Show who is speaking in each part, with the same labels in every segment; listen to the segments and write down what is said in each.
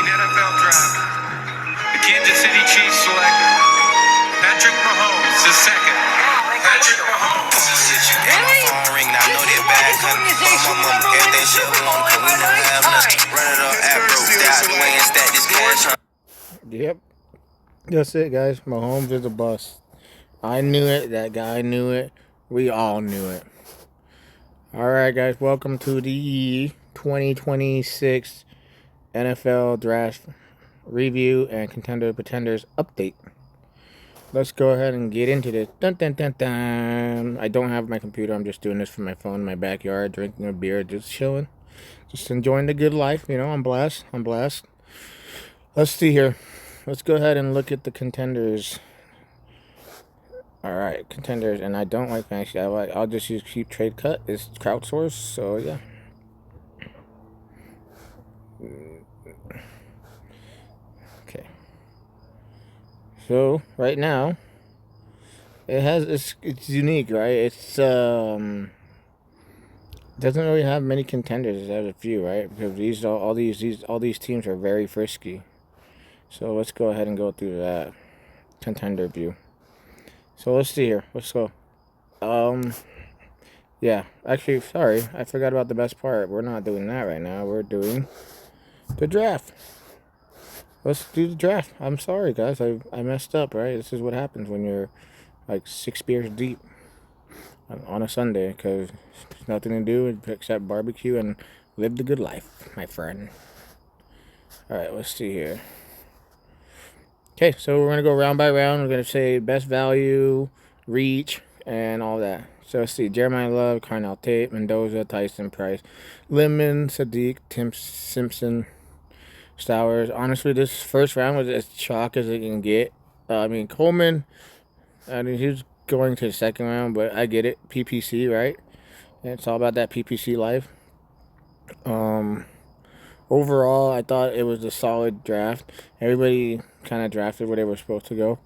Speaker 1: NFL Draft. The Kansas City Chiefs select Patrick Mahomes, the second. Patrick Mahomes.
Speaker 2: Really? Ring, I know that bad everything shit alone, cause we never have nothing. Run it up at broke, die the way and stack this cash.
Speaker 3: Yep. That's it, guys. Mahomes is a bust. I knew it. That guy knew it. We all knew it. Alright, guys. Welcome to the 2026 NFL Draft Review and Contender Pretenders Update. Let's go ahead and get into this. Dun, dun, dun, dun. I don't have my computer. I'm just doing this from my phone in my backyard, drinking a beer, just chilling. Just enjoying the good life. You know, I'm blessed. Let's see here. Let's go ahead and look at the contenders. Alright, contenders. And I don't like fantasy. I'll just use cheap trade cut. It's crowdsourced. So, yeah. Okay. So, right now, it's unique, right? It's doesn't really have many contenders. It has a few, right? Because all these teams are very frisky. So let's go ahead and go through that contender view. So let's see here. Let's go. Yeah. Actually, sorry, I forgot about the best part. We're not doing that right now. We're doing the draft. Let's do the draft. I'm sorry, guys. I messed up, right? This is what happens when you're like 6 beers deep on a Sunday, because there's nothing to do except barbecue and live the good life, my friend. All right, let's see here. Okay, so we're going to go round by round. We're going to say best value, reach, and all that. So let's see. Jeremiah Love, Carnell Tate, Mendoza, Tyson Price, Lemon, Sadiq, Tim Simpson, Stowers. Honestly, this first round was as chalk as it can get. Coleman, he was going to the second round, but I get it. PPC, right? And it's all about that PPC life. Overall, I thought it was a solid draft. Everybody kind of drafted where they were supposed to go.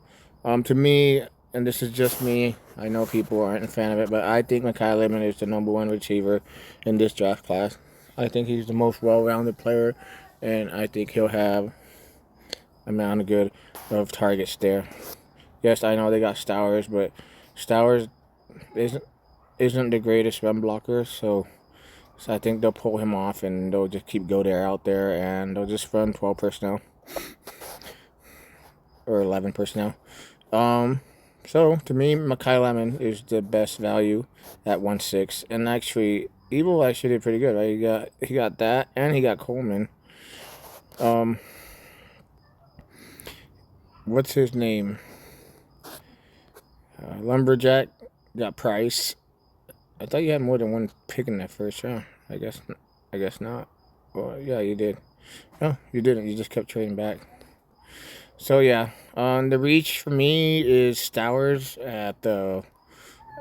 Speaker 3: To me, and this is just me, I know people aren't a fan of it, but I think Mekhi Lemon is the #1 receiver in this draft class. I think he's the most well-rounded player, and I think he'll have amount of good of targets there. Yes, I know they got Stowers, but Stowers isn't the greatest run blocker, so I think they'll pull him off, and they'll just keep Goddard out there, and they'll just run 12 personnel. Or 11 personnel. So, to me, Mekhi Lemon is the best value at 1.6. And actually, Evil actually did pretty good, right? He got that, and he got Coleman. What's his name? Lumberjack got Price. I thought you had more than one pick in that first round. I guess not. Well, yeah, you did. No, you didn't. You just kept trading back. So yeah, the reach for me is Stowers at the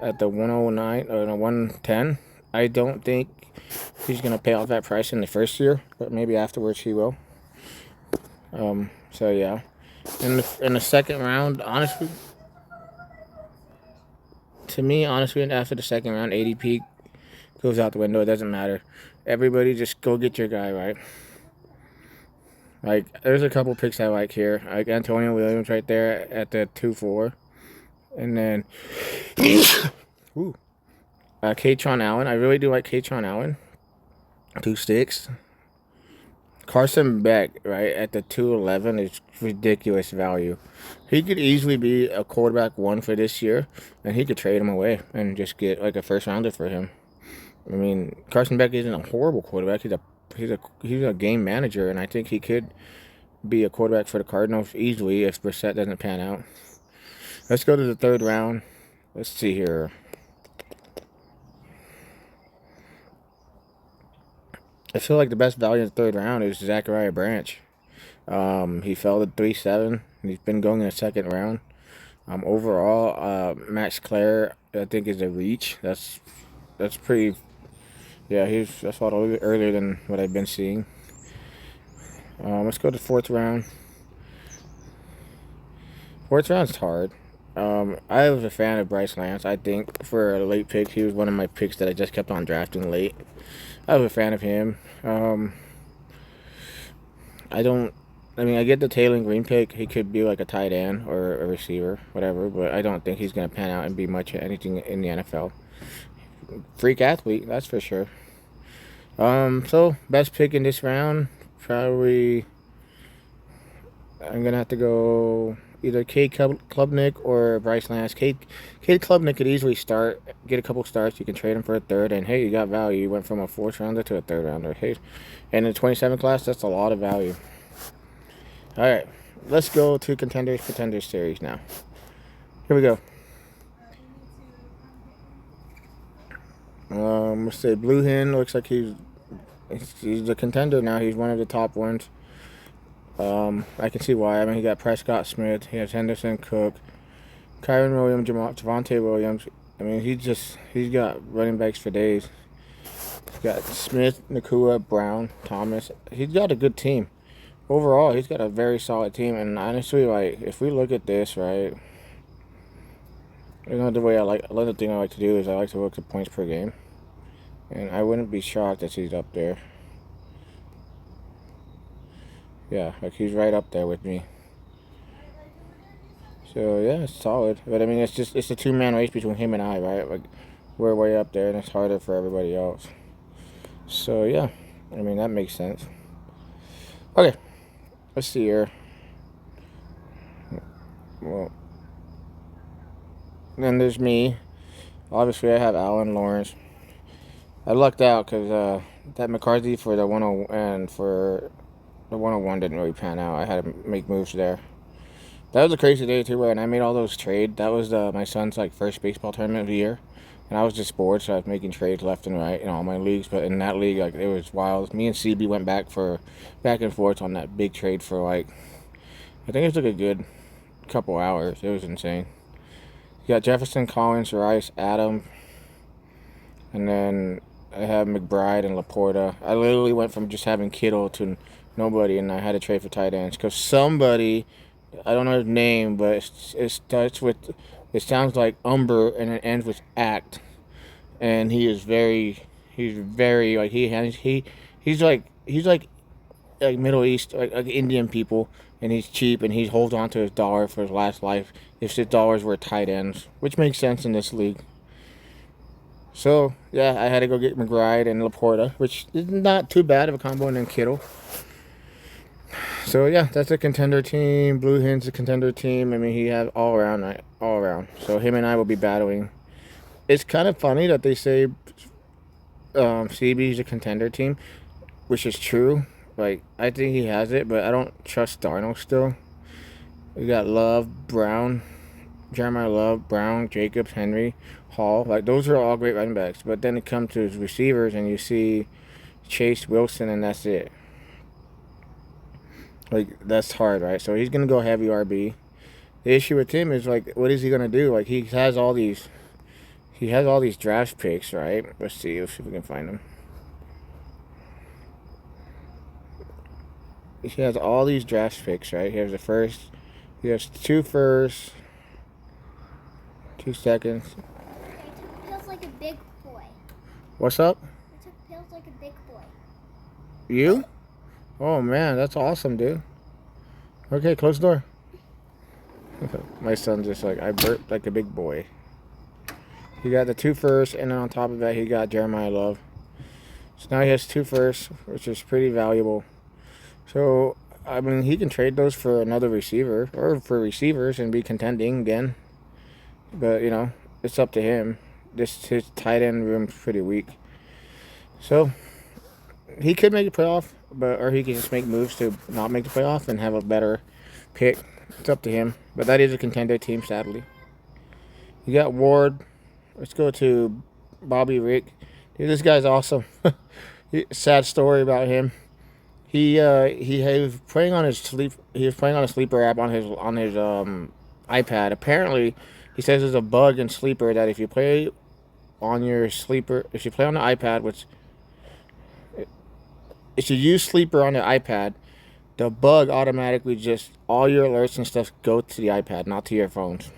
Speaker 3: 109 or the 110. I don't think he's gonna pay off that price in the first year, but maybe afterwards he will. So yeah, in the second round, honestly, after the second round, ADP goes out the window. It doesn't matter. Everybody just go get your guy, right? Like, there's a couple picks I like here. Like Antonio Williams right there at the 2-4. And then Kaytron Allen. I really do like Kaytron Allen. 2-6. Carson Beck, right, at the 2-11 is ridiculous value. He could easily be a quarterback 1 for this year, and he could trade him away and just get like a first rounder for him. I mean, Carson Beck isn't a horrible quarterback. He's a game manager, and I think he could be a quarterback for the Cardinals easily if Brissett doesn't pan out. Let's go to the third round. Let's see here. I feel like the best value in the third round is Zachariah Branch. He fell to 3-7. He's been going in the second round. Overall, Max Clare, I think, is a reach. That's pretty. Yeah, that's a lot earlier than what I've been seeing. Let's go to fourth round. Fourth round's hard. I was a fan of Bryce Lance. I think for a late pick, he was one of my picks that I just kept on drafting late. I was a fan of him. I don't I mean, I get the Taylor Green pick. He could be like a tight end or a receiver, whatever. But I don't think he's gonna pan out and be much of anything in the NFL. Freak athlete, that's for sure. So best pick in this round, probably I'm gonna have to go either Cade Klubnik or Bryce Lance. Cade Klubnik could easily start, get a couple starts. You can trade him for a third, and hey, you got value. You went from a fourth rounder to a third rounder. Hey, and in the 27 class, that's a lot of value. All right, let's go to contenders pretenders series now. Here we go. Let's say Blue Hen looks like he's a contender now. He's one of the top ones. I can see why. I mean, he got Prescott Smith. He has Henderson, Cook, Kyron Williams, Javonte Williams. I mean, he's got running backs for days. He's got Smith, Nakua, Brown, Thomas. He's got a good team. Overall, he's got a very solid team. And honestly, like, if we look at this, right, another thing I like to do is I like to look at points per game. And I wouldn't be shocked if he's up there. Yeah, like he's right up there with me. So yeah, it's solid. But I mean, it's a two-man race between him and I, right? Like we're way up there, and it's harder for everybody else. So yeah, I mean that makes sense. Okay, let's see here. Well, then there's me. Obviously, I have Allen Lawrence. I lucked out because that McCarthy for the 101 and for the 101 didn't really pan out. I had to make moves there. That was a crazy day too, when I made all those trades. That was my son's like first baseball tournament of the year, and I was just bored, so I was making trades left and right in all my leagues. But in that league, like it was wild. Me and CB went back and forth on that big trade for like, I think it took a good couple hours. It was insane. You got Jefferson, Collins, Rice, Adam, and then I have McBride and Laporta. I literally went from just having Kittle to nobody, and I had to trade for tight ends because somebody, I don't know his name, but it starts with, it sounds like Umber and it ends with Act, and he's very like he's like Middle East, like Indian people, and he's cheap, and he holds on to his dollar for his last life if his dollars were tight ends, which makes sense in this league. So yeah, I had to go get McBride and Laporta, which is not too bad of a combo, and then Kittle. So yeah, that's a contender team. Blue Hen's a contender team. I mean, he has all around, right? All around. So him and I will be battling. It's kind of funny that they say CB is a contender team, which is true. Like, I think he has it, but I don't trust Dyno still. We got Love, Brown, Jeremiah Love, Brown, Jacobs, Henry, Hall. Like, those are all great running backs. But then it comes to his receivers, and you see Chase, Wilson, and that's it. Like, that's hard, right? So he's going to go heavy RB. The issue with him is, like, what is he going to do? Like, he has all these draft picks, right? Let's see if we can find them. He has all these draft picks, right? He has the first. He has 2 firsts, 2 seconds.
Speaker 4: I took pills like a big boy.
Speaker 3: What's up?
Speaker 4: I took pills like a big boy.
Speaker 3: You? Oh, man, that's awesome, dude. Okay, close the door. My son's just like, I burped like a big boy. He got the 2 firsts, and then on top of that, he got Jeremiah Love. So now he has 2 firsts, which is pretty valuable. So, I mean, he can trade those for another receiver, or for receivers, and be contending again. But, you know, it's up to him. His tight end room's pretty weak. So, he could make a playoff, or he can just make moves to not make the playoff and have a better pick. It's up to him. But that is a contender team, sadly. You got Ward. Let's go to Bobby Rick. Dude, this guy's awesome. Sad story about him. He was playing on his sleeper app on his iPad. Apparently, he says there's a bug in sleeper that if you play on the iPad, which if you use sleeper on the iPad, the bug automatically just all your alerts and stuff go to the iPad, not to your phones.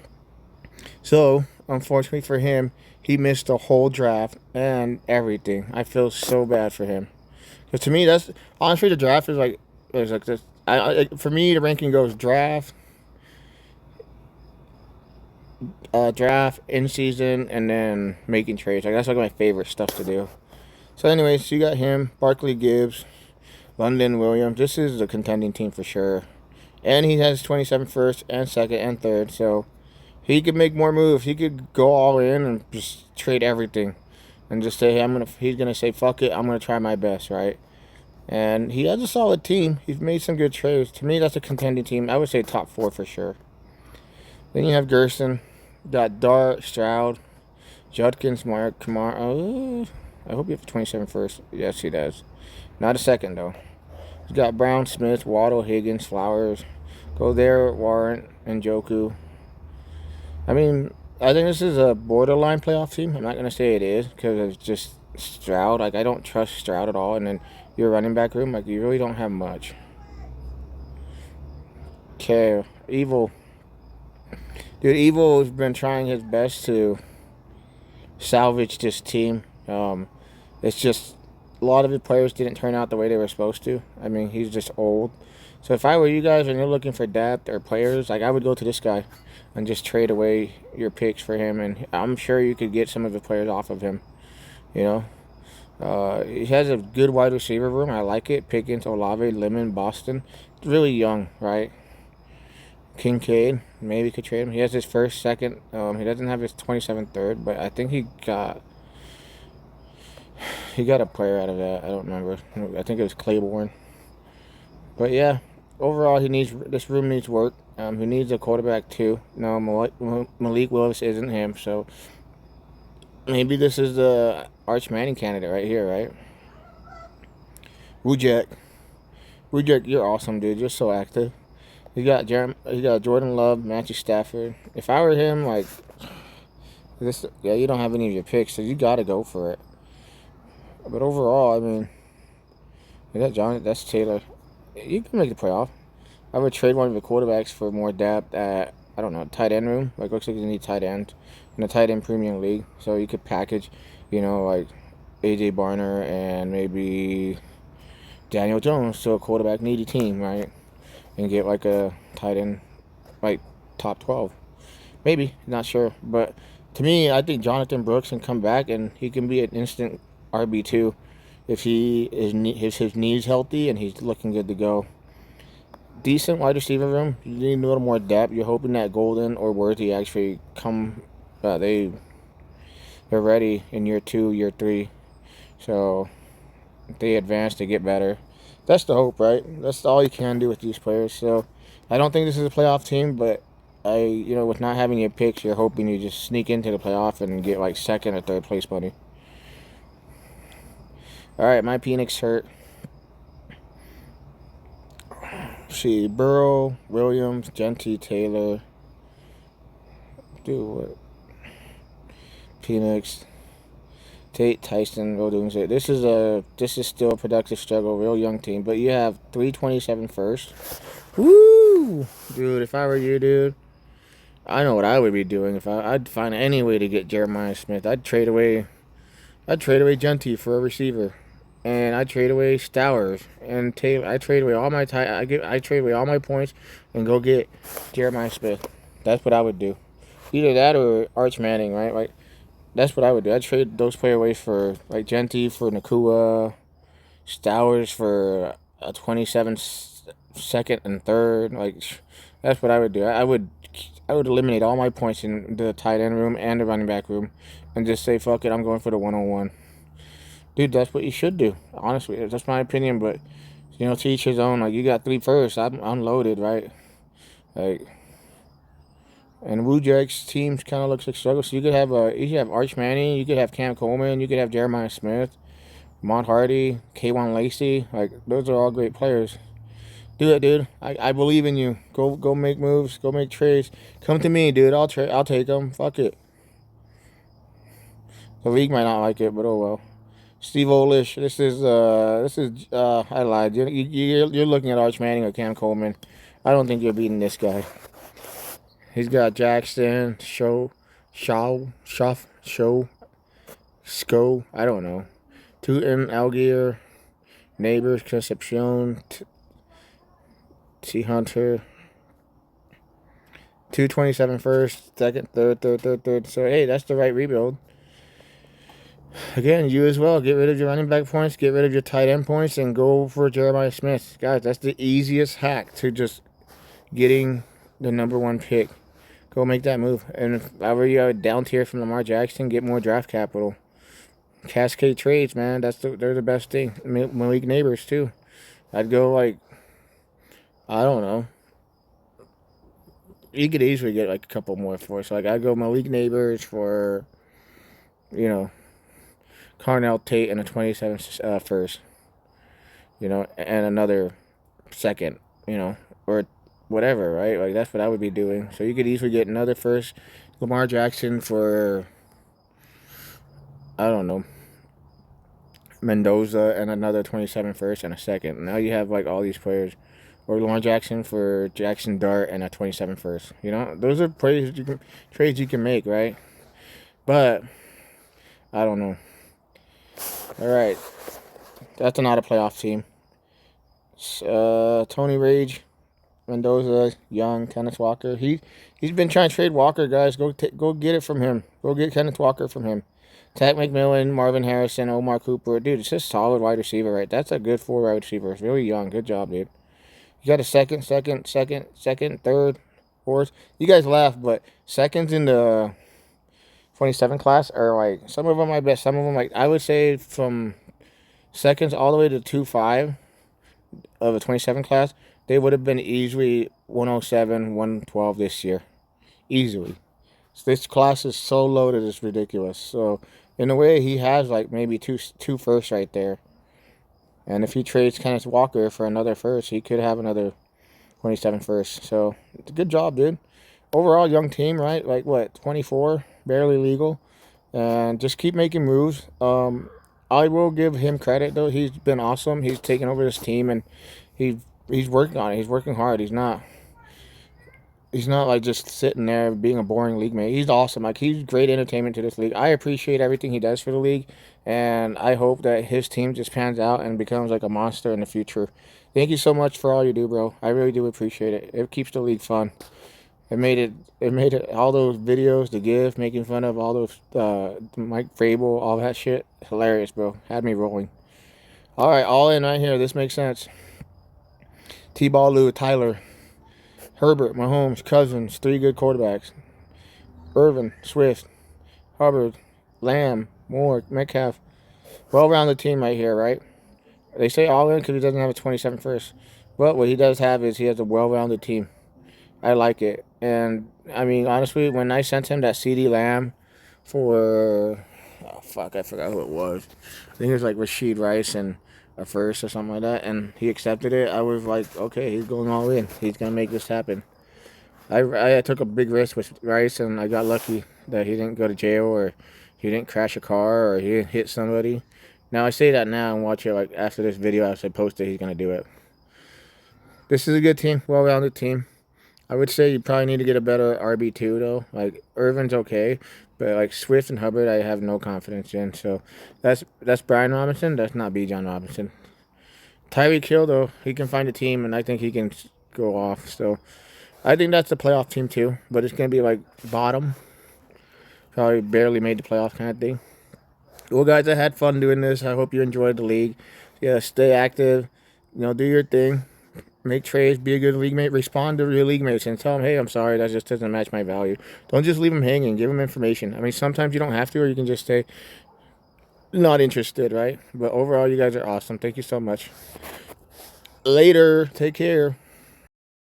Speaker 3: So, unfortunately for him, he missed the whole draft and everything. I feel so bad for him. Because to me, that's honestly, the draft is like, there's like this. For me, the ranking goes draft, draft, in season, and then making trades. Like that's like my favorite stuff to do. So, anyways, you got him, Barkley Gibbs, London Williams. This is a contending team for sure. And he has 27 first and second and third. So he could make more moves. He could go all in and just trade everything, and just say, hey, He's gonna say, fuck it. I'm gonna try my best, right? And he has a solid team. He's made some good trades. To me, that's a contending team. I would say top 4 for sure. Then you have Gerson, got Dart, Stroud, Judkins, Mark, Kamar. I hope you have 27 first. Yes, he does. Not a second though. He's got Brown, Smith, Waddle, Higgins, Flowers. Go there, Warren, and Joku. I mean, I think this is a borderline playoff team. I'm not going to say it is because it's just Stroud. Like, I don't trust Stroud at all. And then your running back room, like, you really don't have much. Okay, Evil. Dude, Evil has been trying his best to salvage this team. It's just a lot of the players didn't turn out the way they were supposed to. I mean, he's just old. So if I were you guys and you're looking for depth or players, like I would go to this guy and just trade away your picks for him, and I'm sure you could get some of the players off of him. You know, he has a good wide receiver room. I like it. Pickens, Olave, Lemon, Boston. Really young, right? Kincaid, maybe could trade him. He has his first, second. He doesn't have his 27th, third, but I think he got a player out of that. I don't remember. I think it was Claiborne. But yeah, overall, this room needs work. He needs a quarterback too. No, Malik Willis isn't him, so maybe this is the Arch Manning candidate right here, right? Wujek, you're awesome, dude. You're so active. You got Jordan Love, Matthew Stafford. If I were him, like this, yeah, you don't have any of your picks, so you got to go for it. But overall, I mean, that's Taylor. You can make the playoff. I would trade one of the quarterbacks for more depth at, I don't know, tight end room. Like, looks like you need tight end in a tight end premium league. So you could package, like A.J. Barner and maybe Daniel Jones to a quarterback needy team, right? And get like a tight end, like top 12. Maybe, not sure. But to me, I think Jonathan Brooks can come back and he can be an instant RB2 if his knees healthy and he's looking good to go. Decent wide receiver room. You need a little more depth. You're hoping that Golden or Worthy actually come. They're ready in year 2, year 3. So if they advance, they get better. That's the hope, right? That's all you can do with these players. So I don't think this is a playoff team, but with not having your picks, you're hoping you just sneak into the playoff and get like second or third place money. All right, my Phoenix hurt. See, Burrow, Williams, Genty, Taylor. Dude, what? Phoenix, Tate, Tyson, Odunze. This is still a productive struggle, real young team. But you have 327 first. Woo! Dude, if I were you, dude, I know what I would be doing. I'd find any way to get Jeremiah Smith. I'd trade away Genty for a receiver. And I trade away Stowers and Taylor. I trade away all my I trade away all my points and go get Jeremiah Smith. That's what I would do. Either that or Arch Manning, right? Like that's what I would do. I'd trade those player away for like Genty for Nakua, Stowers for a 27 second and third. Like that's what I would do. I would eliminate all my points in the tight end room and the running back room, and just say fuck it. I'm going for the 101. Dude, that's what you should do. Honestly, that's my opinion. But to each his own. Like you got 3 first. I'm loaded, right? Like, and Wujak's team kind of looks like struggle. So you could have Arch Manning, you could have Cam Coleman, you could have Jeremiah Smith, Mont Hardy, K1 Lacey. Like those are all great players. Do it, dude. I believe in you. Go make moves. Go make trades. Come to me, dude. I'll take them. Fuck it. The league might not like it, but oh well. Steve Olish, this is I lied. You're looking at Arch Manning or Cam Coleman. I don't think you're beating this guy. He's got Jackson, Sco. I don't know. Tootin, Algier, Neighbors, Concepcion, T. Hunter. 227 first, second, third. So, hey, that's the right rebuild. Again, you as well. Get rid of your running back points, get rid of your tight end points, and go for Jeremiah Smith. Guys, that's the easiest hack to just getting the #1 pick. Go make that move. And if I were you, down tier from Lamar Jackson, get more draft capital. Cascade trades, man. They're the best thing. Malik Neighbors, too. I'd go, like, I don't know. You could easily get, like, a couple more for us. Like, I'd go Malik Neighbors for, you know, Carnell Tate and a 27 first, you know, and another second, you know, or whatever, right? Like, that's what I would be doing. So you could easily get another first, Lamar Jackson for, I don't know, Mendoza and another 27 first and a second. Now you have, like, all these players. Or Lamar Jackson for Jackson Dart and a 27 first. You know, those are trades you can make, right? But, I don't know. All right, that's not a playoff team. Tony Rage, Mendoza, Young, Kenneth Walker. He's been trying to trade Walker, guys. Go get it from him. Go get Kenneth Walker from him. Tack McMillan, Marvin Harrison, Omar Cooper. Dude, it's just solid wide receiver, right? That's a good 4 wide receiver. It's really young. Good job, dude. You got a second, third, fourth. You guys laugh, but seconds in the 27 class are like, some of them I bet, some of them, like, I would say from seconds all the way to 2.5 of a 27 class, they would have been easily 107, 112 this year. Easily. So this class is so loaded, it's ridiculous. So, in a way, he has, like, maybe two firsts right there. And if he trades Kenneth Walker for another first, he could have another 27 first. So, it's a good job, dude. Overall, young team, right? Like, what, 24? Barely legal. And just keep making moves. I will give him credit, though. He's been awesome. He's taken over this team, and he's working on it. He's working hard. He's not like just sitting there being a boring league mate. He's awesome. Like, he's great entertainment to this league. I appreciate everything he does for the league, and I hope that his team just pans out and becomes like a monster in the future. Thank you so much for all you do, bro. I really do appreciate it. It keeps the league fun. It made it all those videos, the GIF, making fun of all those Mike Vrabel, all that shit. Hilarious, bro. Had me rolling. All right, all in right here. This makes sense. T-Ball Lou, Tyler, Herbert, Mahomes, Cousins, 3 good quarterbacks. Irvin, Swift, Hubbard, Lamb, Moore, Metcalf. Well-rounded team right here, right? They say all in because he doesn't have a 27 first. But what he does have is he has a well-rounded team. I like it. And, I mean, honestly, when I sent him that CD Lamb for, oh, fuck, I forgot who it was. I think it was like Rashid Rice and a first or something like that, and he accepted it. I was like, okay, he's going all in. He's going to make this happen. I took a big risk with Rice, and I got lucky that he didn't go to jail or he didn't crash a car or he didn't hit somebody. Now, I say that now and watch it, like, after this video, after I post it, he's going to do it. This is a good team, well-rounded team. I would say you probably need to get a better RB2, though. Like, Irvin's okay, but, like, Swift and Hubbard, I have no confidence in. So, that's Brian Robinson. That's not B. John Robinson. Tyreek Hill, though, he can find a team, and I think he can go off. So, I think that's the playoff team, too. But it's going to be, like, bottom. Probably barely made the playoff kind of thing. Well, guys, I had fun doing this. I hope you enjoyed the league. Yeah, stay active. You know, do your thing. Make trades, be a good league mate, respond to your league mates and tell them, hey, I'm sorry, that just doesn't match my value. Don't just leave them hanging. Give them information. I mean, sometimes you don't have to, or you can just say, not interested, right? But overall, you guys are awesome. Thank you so much. Later. Take care.